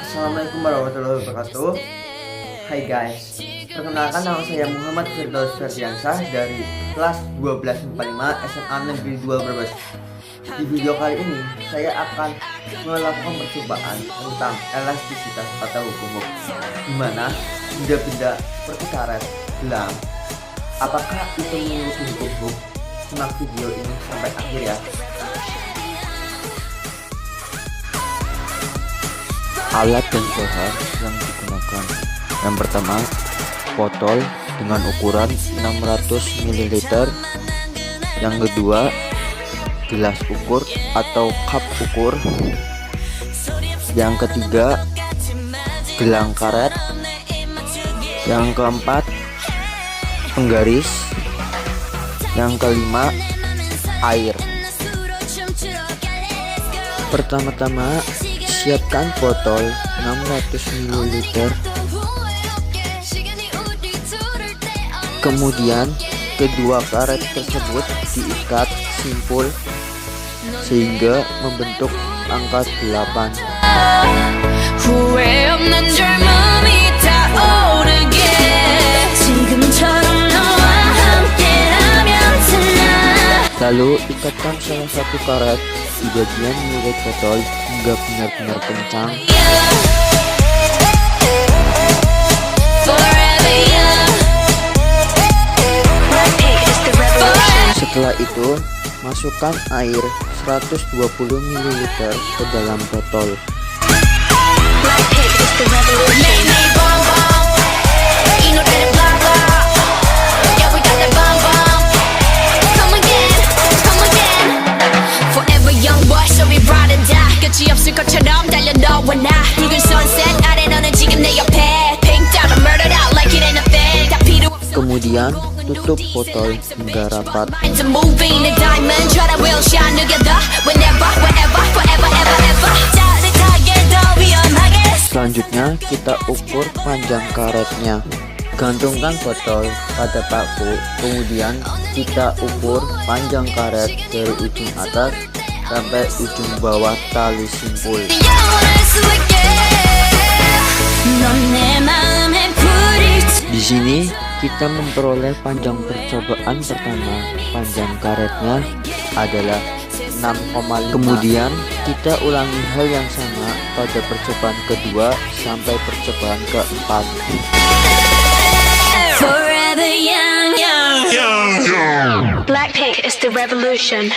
Assalamualaikum warahmatullahi wabarakatuh. Hai guys, perkenalkan nama saya Muhammad Firdaus Ferdiansah dari kelas 1245 SMA Negeri 2 Brebes. Di video kali ini saya akan melakukan percobaan tentang elastisitas atau hukum Hooke, di mana benda-benda seperti karet, gelang, apakah itu mengikuti hukum Hooke? Simak video ini sampai akhir ya. Alat dan bahan yang digunakan. Yang pertama, botol dengan ukuran 600 ml. Yang kedua, gelas ukur atau cup ukur. Yang ketiga, gelang karet. Yang keempat, penggaris. Yang kelima, air. Pertama-tama, siapkan botol 600 ml. Kemudian kedua karet tersebut diikat simpul sehingga membentuk angka 8. Lalu ikatkan salah satu karet di bagian mulut botol hingga benar-benar kencang. Setelah itu, masukkan air 120 ml ke dalam botol. Kemudian tutup botol hingga rapat. Selanjutnya kita ukur panjang karetnya. Gantungkan botol pada paku, kemudian kita ukur panjang karet dari ujung atas sampai ujung bawah tali simpul. Di sini kita memperoleh panjang percobaan pertama. Panjang karetnya adalah 6,5. Kemudian kita ulangi hal yang sama pada percobaan kedua sampai percobaan keempat. Blackpink is the revolution.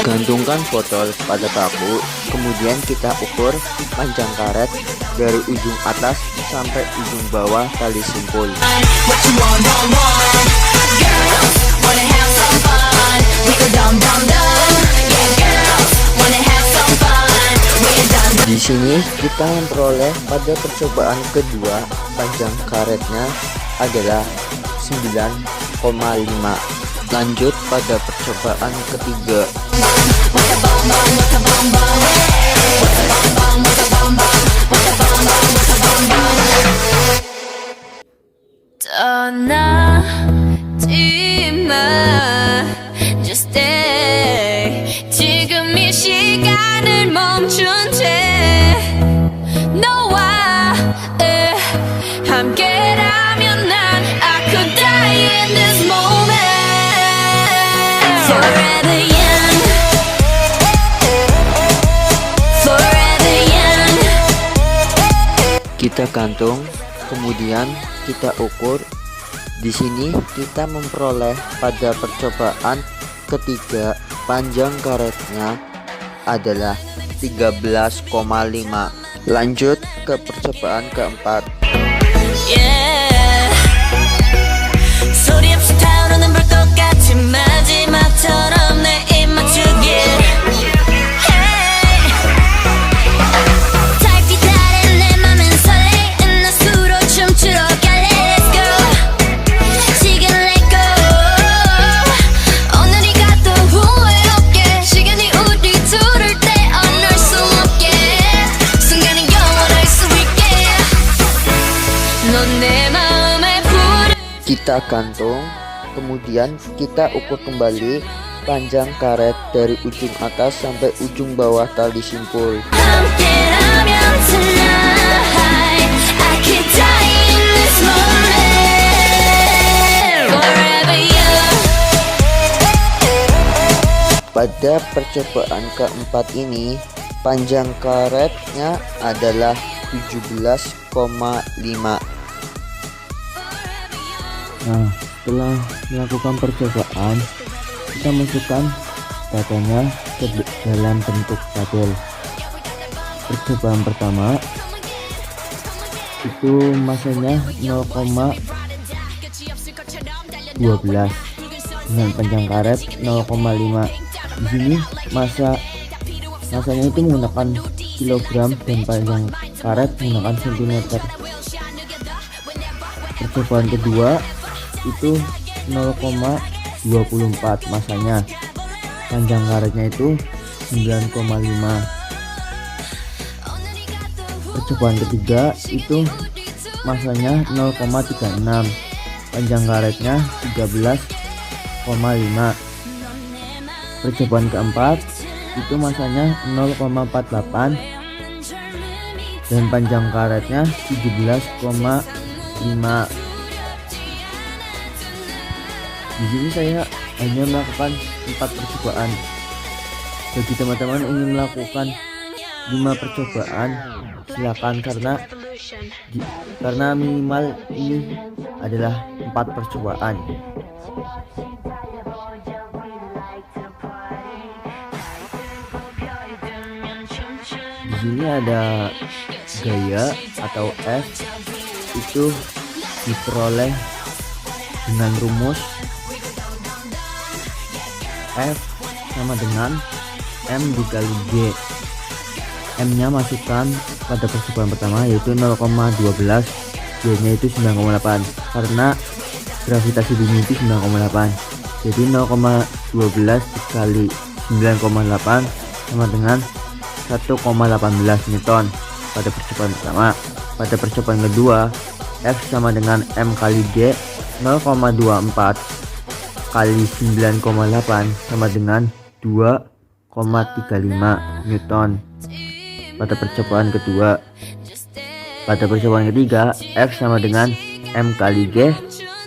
Gantungkan botol pada paku, kemudian kita ukur panjang karet dari ujung atas sampai ujung bawah tali simpul. Di sini kita memperoleh pada percobaan kedua panjang karetnya adalah 9,5. Lanjut pada percobaan ketiga. Just stay. 지금 이 시간을 멈춘 채 너와 함께라면 난 I could die in this moment. Forever young, forever young. Kita gantung, kemudian kita ukur. Di sini kita memperoleh pada percobaan ketiga panjang karetnya adalah 13,5. Lanjut ke percobaan keempat. 시간이 우리 둘을 떼어낼 수 Kita gantung, kemudian kita ukur kembali panjang karet dari ujung atas sampai ujung bawah tali simpul. 함께라면 tonight I could die in this moment Forever young Pada percobaan keempat ini, panjang karetnya adalah 17,5. Nah, setelah melakukan percobaan, kita masukkan datanya ke dalam bentuk tabel. Percobaan pertama itu masanya 0,12 dengan panjang karet 0,5. Di sini masanya itu menggunakan kilogram dan panjang karet menggunakan sentimeter. Percobaan kedua itu 0,24 masanya, panjang karetnya itu 9,5. Percobaan ketiga itu masanya 0,36, panjang karetnya 13,5. Percobaan keempat itu masanya 0,48 dan panjang karetnya 17,5. Di sini saya hanya melakukan 4 percobaan. Bagi teman-teman ingin melakukan 5 percobaan, silakan, karena minimal ini adalah 4 percobaan. Di sini ada gaya atau F, itu diperoleh dengan rumus F sama dengan M dikali G. M nya masukkan pada percobaan pertama yaitu 0,12, G nya itu 9,8 karena gravitasi bumi itu 9,8. Jadi 0,12 dikali 9,8 sama dengan 1,18 Newton pada percobaan pertama. Pada percobaan kedua, F sama dengan M kali G, 0,24 kali 9,8 sama dengan 2,35 Newton pada percobaan kedua. Pada percobaan ketiga, F sama dengan M kali G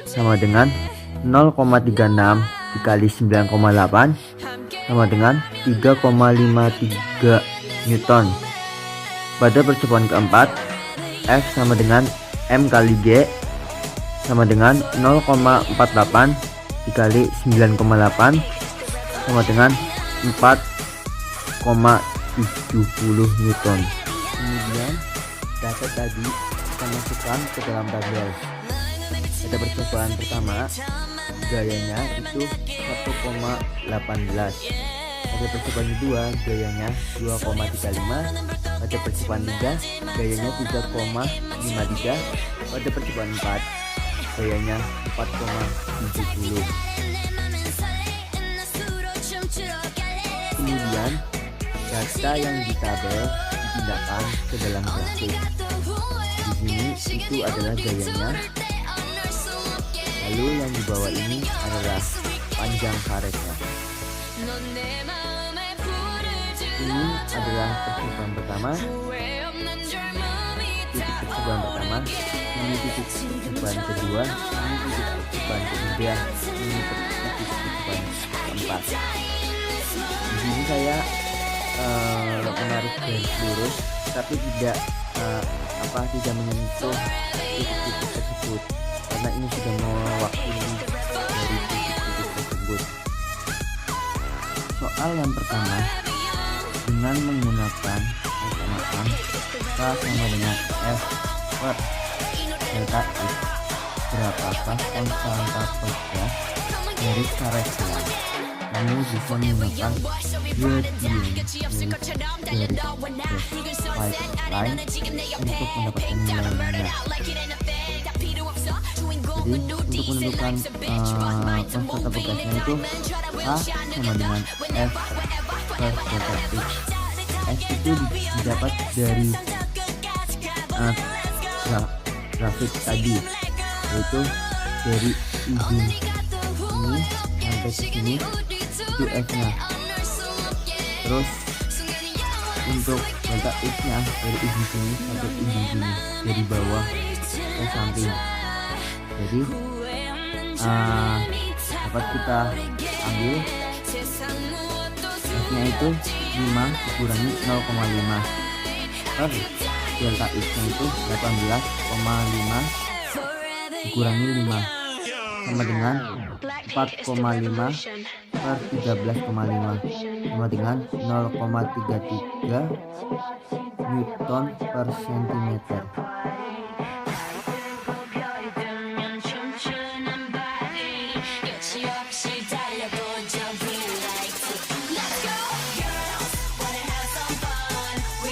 sama dengan 0,36 dikali 9,8 sama dengan 3,53 Newton. Pada percobaan keempat, F sama dengan M kali G sama dengan 0,48 dikali 9,8 sama dengan 4,70 Newton. Kemudian data tadi kita masukkan ke dalam tabel. Pada percobaan pertama, gayanya itu 1,18. Pada percobaan kedua, gayanya 2,35. Pada percobaan ketiga, gayanya 3,53. Pada percobaan 4, gayanya 4,70. Kemudian data yang di tabel dipindahkan ke dalam grafik. Di sini itu adalah gayanya. Lalu yang di bawah ini adalah panjang karetnya. Ini adalah percobaan pertama, titik percobaan pertama, ini titik percobaan kedua, ini titik percobaan ketiga, ini titik percobaan keempat. Di sini saya menarik garis lurus, tapi tidak menyentuh titik-titik tersebut, karena ini sudah mewakili dari titik-titik tersebut. Soal yang pertama, dengan menggunakan persamaan K sama dengan F per delta X, berapakah konstanta pegah dari karetnya? Kamu bisa menggunakan gradient dari pipeline untuk mendapatkan nilainya. Jadi untuk menentukan konstanta pegahnya itu K sama dengan F per delta X. F itu didapat dari grafik tadi, yaitu dari ujung ini sampai ke sini itu F-nya. Terus untuk delta X-nya dari ujung sini sampai ujung sini, dari bawah ke samping. Jadi dapat kita ambil F-nya itu 5 dikurangi 0,5 per delta X-nya itu 18,5 dikurangi 5 sama dengan 4,5 per 13,5 sama dengan 0,33 Newton per centimeter.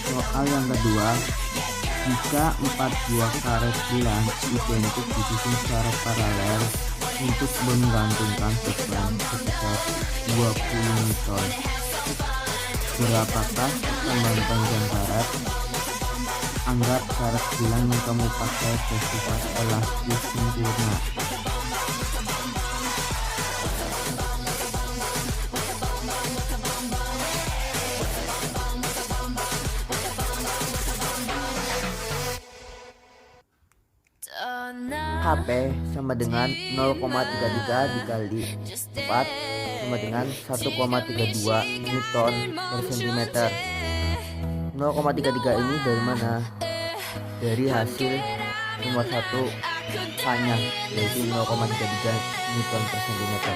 Soal yang kedua, jika 4 buah karet gelang identik disusun secara paralel untuk menggantungkan beban sebesar 20 Newton, berapakah tegangan panjang karet? Anggap karet gelang yang kamu pakai bersifat elastis sempurna. HP sama dengan 0,33 dikali 4 sama dengan 1,32 Newton per centimeter. 0,33 ini dari mana? Dari hasil nomor 1 K-nya, yaitu 0,33 Newton per centimeter.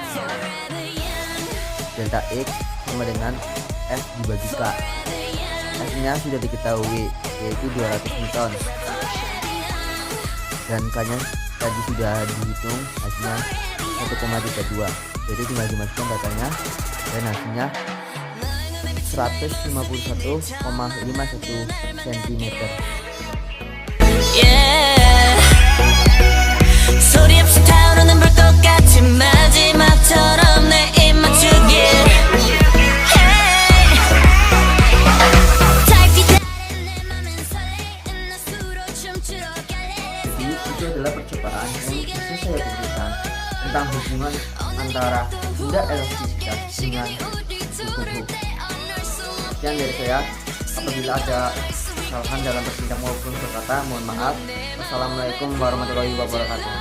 Delta X sama dengan F dibagi K. F-nya sudah diketahui, yaitu 200 Newton. Dan K-nya tadi sudah dihitung, hasilnya 1,32. Jadi tinggal dimasukkan datanya dan hasilnya 151,51 cm. 소리 없이 타오르는 불꽃같이 마지막처럼 내 입 맞추길. Jadi itu adalah percobaan yang bisa saya berikan tentang hubungan antara benda elastisitas dengan suku. Sekian dari saya. Apabila ada kesalahan dalam bertindak maupun berkata, mohon maaf. Wassalamualaikum warahmatullahi wabarakatuh.